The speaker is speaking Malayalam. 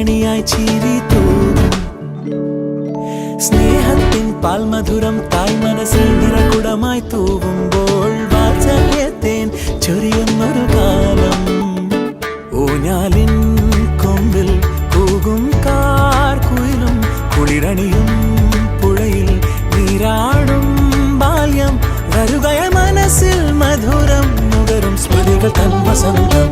കണിയായി ചിരി തൂകും സ്നേഹത്തിൻ പാൽമധുരം തായ് മനസ്സിൽ നിറകുടമായി തൂവുമ്പോൾ വാത്സല്യത്തേൻ ചൊരിയുന്നൊരു കാലം ഊഞ്ഞാലിൻ കൊമ്പിൽ കൂകും കാർക്കുയിലും കുളിരണിയും പുഴയിൽ നീരാടും ബാല്യം വരുകയ മനസ്സിൽ മധുരം നുകരും സ്മൃതികൾ തൻ വസന്തം